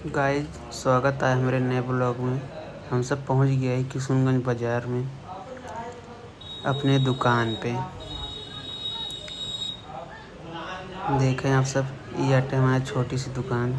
Guys, स्वागत है हमारे नए ब्लॉग में। हम सब पहुंच गए हैं किशनगंज बाज़ार में अपने दुकान पे। देखें आप सब, ये अटे हमारी छोटी सी दुकान।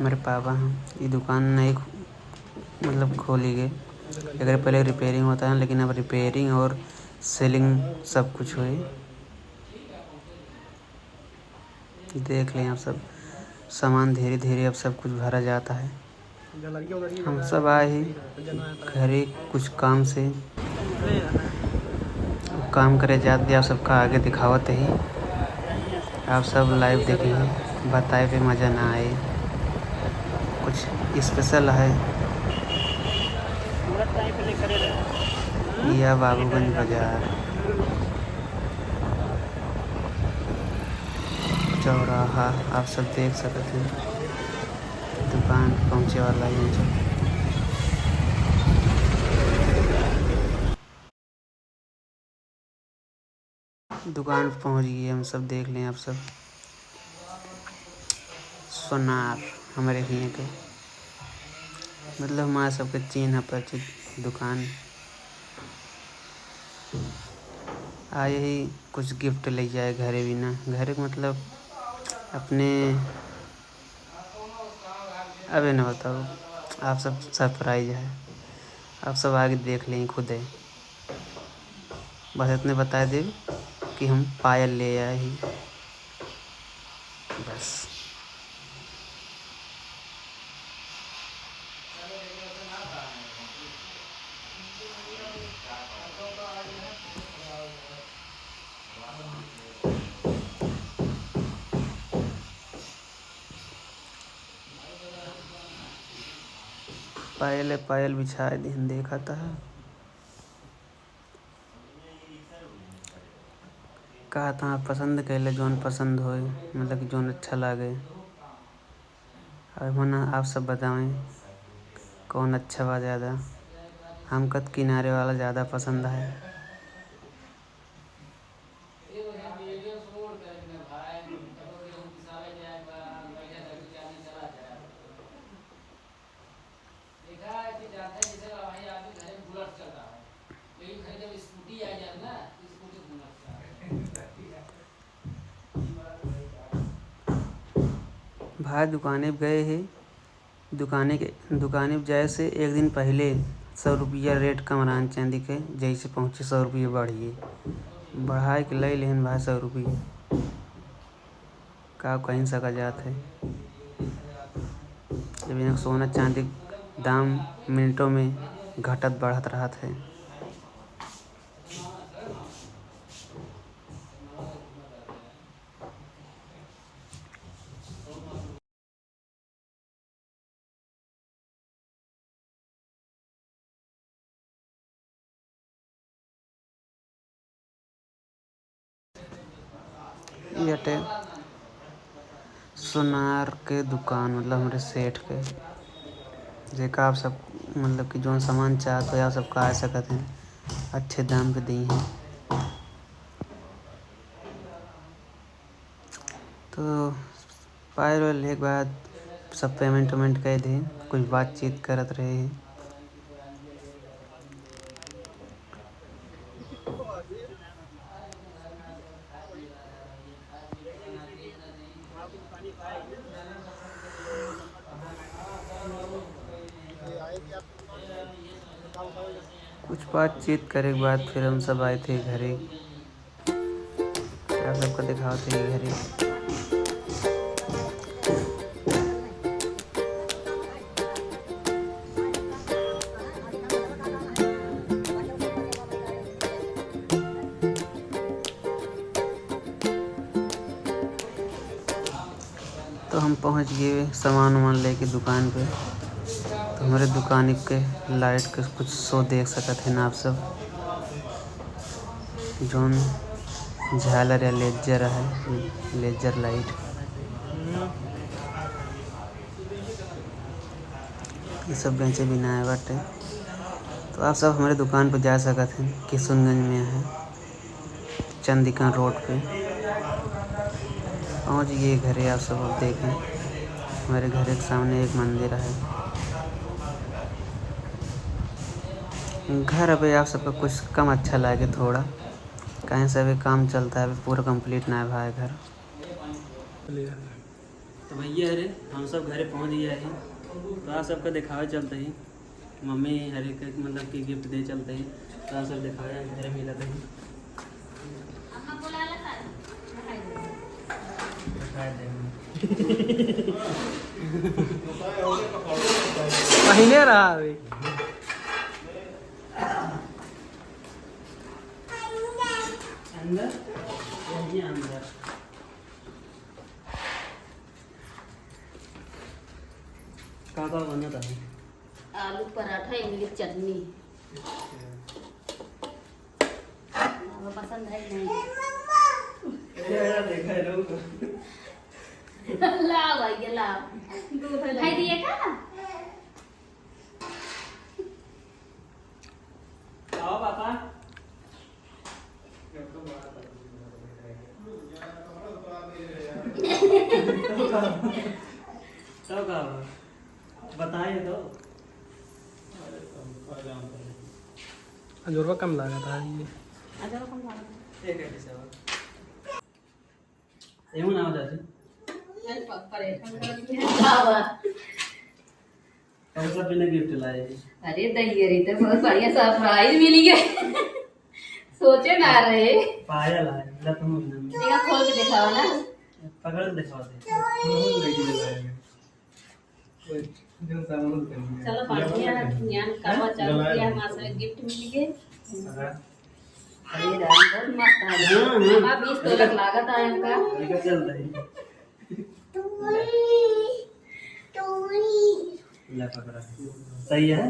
मेरे पापा हैं, ये दुकान नई खोली गई। अगर पहले रिपेयरिंग होता है, लेकिन अब रिपेयरिंग और सेलिंग सब कुछ हुई। देख लें आप सब, सामान धीरे धीरे अब सब कुछ भरा जाता है। हम सब आए ही घरे कुछ काम से, काम करे जाते आप सबका आगे दिखावत ही। आप सब लाइव देखेंगे, बताए पे मज़ा ना आए, कुछ स्पेशल है। यह बाबूगंज बाज़ार चौराहा आप सब देख सकते हैं। दुकान पहुँचे वाला है सब। दुकान पहुँच गई, हम सब देख लें आप सब। सोनार हमारे यहाँ के, मतलब हमारे सबके चिन्ह परिचित दुकान। आए ही कुछ गिफ्ट ले जाए घरे भी ना, घरे मतलब अपने। अबे ना बताओ, आप सब सरप्राइज है। आप सब आगे देख लें खुद है। बस इतने बता दे कि हम पायल ले आए ही, बस। पायल बिछाए दिन देखा था। कहा था पसंद कैले, जोन पसंद होए, मतलब कि जोन अच्छा लगे। अब मना आप सब बताएं कौन अच्छा बा ज़्यादा। हमको तो किनारे वाला ज़्यादा पसंद है। भाई दुकाने पे गए हैं, दुकाने पे जाए से एक दिन पहले 100 रुपया रेट कमरान चांदी के, जैसे पहुँचे 100 रुपये बढ़िए बढ़ाए के ले लेन भाई 100 रुपये का कहीं सका जात है। जब यहाँ सोना चांदी दाम मिनटों में घटत बढ़त रहा है। ये अटे सोनार के दुकान, मतलब हमारे सेठ के, जेका आप सब मतलब कि जो सामान चाहते हो आप सब का आ सकते हैं, अच्छे दाम पे दी हैं। तो पायल लेने के बाद सब पेमेंट कर दें, कुछ बातचीत करत रहे हैं। कुछ बातचीत करे के बाद फिर हम सब आए थे घरे। आप सबको दिखाओ थे घरे। तो हम पहुंच गए सामान वामान लेके दुकान पे। तो हमारे दुकान के लाइट के कुछ शो देख सकते हैं आप सब, जोन झालर या लेजर है, लेजर लाइट। ये सब बेचे बिना है बाटे। तो आप सब हमारे दुकान पर जा सकते हैं, किशनगंज में है, चंदिका रोड पे। पहुंच गए घरे। आप सब अब देखें, हमारे घर के सामने एक मंदिर है। घर अभी आप सबको कुछ कम अच्छा लगे थोड़ा, कहीं से अभी काम चलता है, अभी पूरा कंप्लीट ना है भाई घर। तो भैया अरे हम सब घरे पहुंच गया है, तो आप सबका दिखावे चलते ही। मम्मी हर एक मतलब कि गिफ्ट दे चलते ही, तो आप सब दिखावे घरे मिला थे। महीने रहा अभी अंदर अंदर का बना था? आलू पराठा इमली चटनी। पसंद है नहीं? देखा है लोग। ला भैया ला खाई दिए का? आओ पापा। तो का बताइए तो। अजूबा कम लगा था ये। अजूबा कम लगा। एक है किसे वो। ये ना हो जाती। कौन सा बिना गिफ्ट लाए? अरे दही तो बहुत बढ़िया सरप्राइज मिली है। सोचे ना रहे। पायल है ला तुम देखा खोल के दिखाओ ना। पकड़ के दिखाओ दे। चलो बढ़िया ज्ञान करवा चालू किया, हमारे से गिफ्ट मिल गए। अरे राम बहुत मस्त है। हां 20 तक लागत है हमका। लेकर चल रही। ला पकड़ा सही है।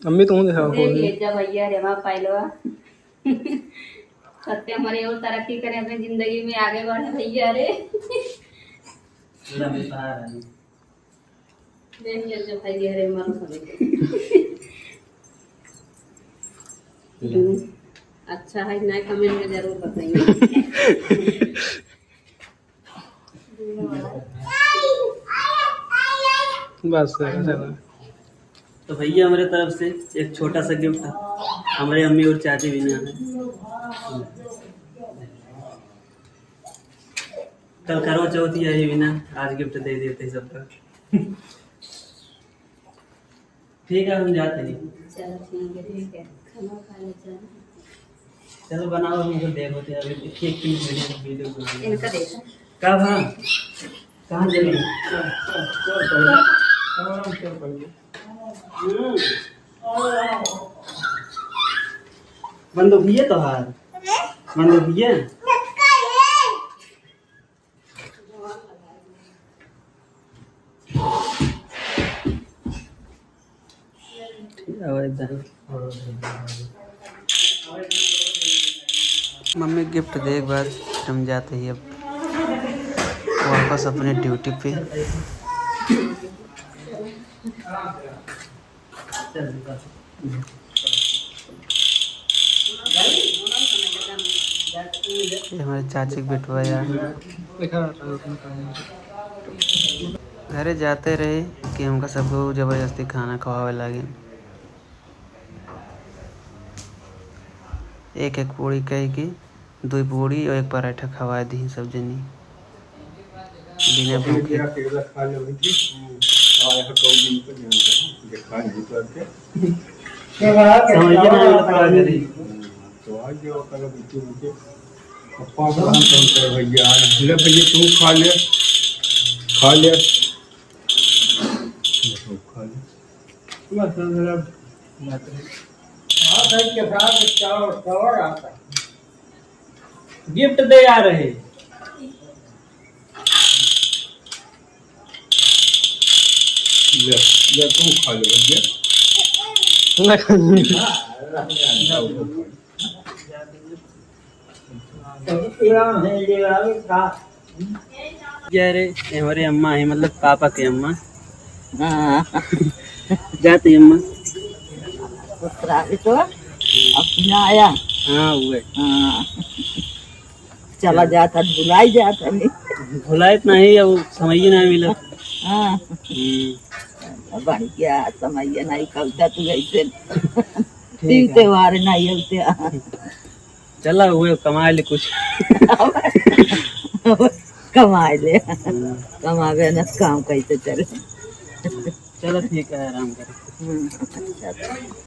अम्मी तुम दिखाओ देख ले जा भैया रे मां पाइलवा। सत्य हमारे और तरक्की करें अपनी जिंदगी में, आगे बढ़े भैया रे। लंबी पहाड़ है। देख ले जा भैया रे मां सभी। अच्छा है ना, कमेंट में जरूर बताइए। बस चलो। तो भैया हमारे तरफ से एक छोटा सा गिफ्ट था, हमारे अम्मी और चाची भी ना है। कल करवा चौथी है भी ना, आज गिफ्ट दे देते सबका। ठीक है हम जाते हैं। चलो ठीक है खाना खा ले चल। चलो बनाओ, हमको देखो तो अभी एक वीडियो बना इनका देखो कब हाँ कहाँ चलेंगे? बंदूक भी है तो हार बंदूक भी है। मम्मी गिफ्ट दे के बाद हम जाते ही अब वापस अपने ड्यूटी पे। ये हमारे चाची के बेटवा यार घरे जाते रहे कि हमका सबको जबरदस्ती खाना खवावे लगे। एक एक पूड़ी कह के 2 पूड़ी और 1 पराठा खवा दी सब जनी बिना भूखे। भैया तू खा ले खा ले गिफ्ट दे आ रहे। तू खा ले भैया। अरे हमारे अम्मा है, मतलब पापा के अम्मा। जाती अम्मा तो अपना आया। हाँ हुए हाँ चला जाता बुलाई जाता नहीं। भुलायत नहीं अब समझ नहीं मिलत। हाँ बढ़िया समय नहीं कलता तू ऐसे तीन त्योहार नहीं होते चला हुए कमा ले कुछ। कमा ले कमावे न काम कैसे चले चलो ठीक है आराम कर। अच्छा